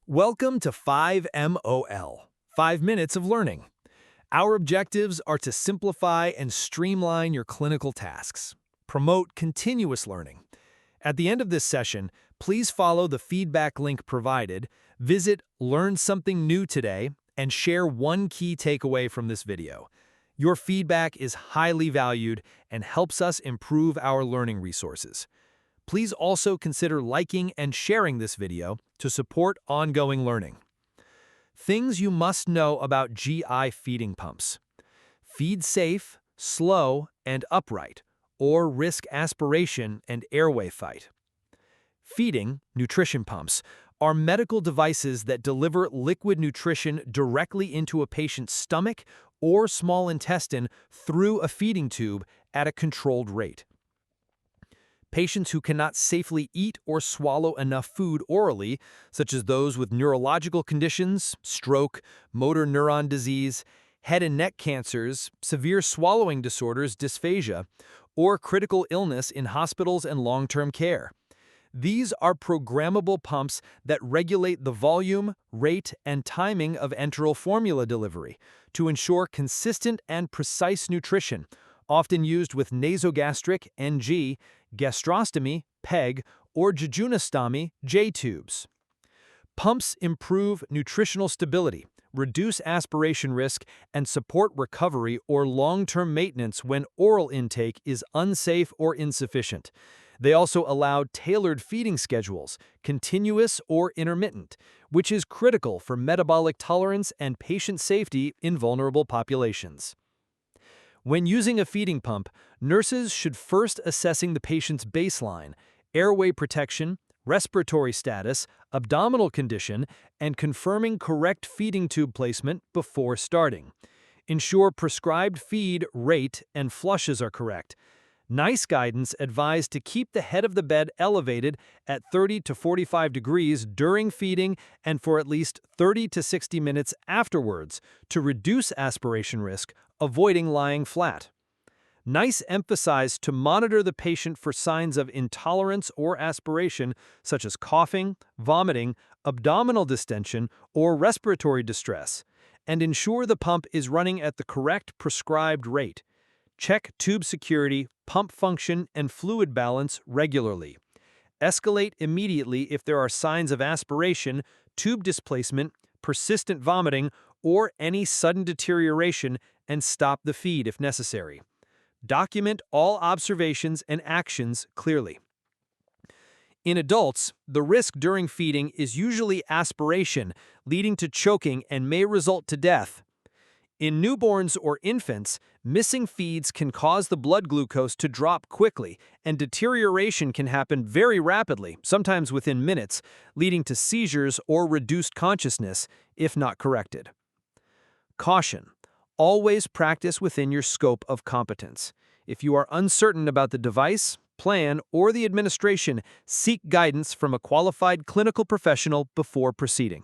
Welcome to 5MOL, 5 Minutes of Learning. Our objectives are to simplify and streamline your clinical tasks, promote continuous learning. At the end of this session, please follow the feedback link provided, visit Learn Something New Today, and share one key takeaway from this video. Your feedback is highly valued and helps us improve our learning resources. Please also consider liking and sharing this video to support ongoing learning. Things you must know about GI feeding pumps. Feed safe, slow, and upright, or risk aspiration and airway fight. Feeding, nutrition pumps, are medical devices that deliver liquid nutrition directly into a patient's stomach or small intestine through a feeding tube at a controlled rate. Patients who cannot safely eat or swallow enough food orally, such as those with neurological conditions, stroke, motor neuron disease, head and neck cancers, severe swallowing disorders, dysphagia, or critical illness in hospitals and long-term care. These are programmable pumps that regulate the volume, rate, and timing of enteral formula delivery to ensure consistent and precise nutrition, often used with nasogastric (NG), gastrostomy (PEG), or jejunostomy (J tubes. Pumps improve nutritional stability, reduce aspiration risk, and support recovery or long-term maintenance when oral intake is unsafe or insufficient. They also allow tailored feeding schedules, continuous or intermittent, which is critical for metabolic tolerance and patient safety in vulnerable populations. When using a feeding pump, nurses should first assessing the patient's baseline, airway protection, respiratory status, abdominal condition, and confirming correct feeding tube placement before starting. Ensure prescribed feed, rate, and flushes are correct. NICE guidance advised to keep the head of the bed elevated at 30 to 45 degrees during feeding and for at least 30 to 60 minutes afterwards to reduce aspiration risk, avoiding lying flat. NICE emphasized to monitor the patient for signs of intolerance or aspiration, such as coughing, vomiting, abdominal distension, or respiratory distress, and ensure the pump is running at the correct prescribed rate. Check tube security, pump function, and fluid balance regularly. Escalate immediately if there are signs of aspiration, tube displacement, persistent vomiting, or any sudden deterioration, and stop the feed if necessary. Document all observations and actions clearly. In adults, the risk during feeding is usually aspiration, leading to choking and may result to death. In newborns or infants, missing feeds can cause the blood glucose to drop quickly, and deterioration can happen very rapidly, sometimes within minutes, leading to seizures or reduced consciousness if not corrected. Caution: always practice within your scope of competence. If you are uncertain about the device, plan, or the administration, seek guidance from a qualified clinical professional before proceeding.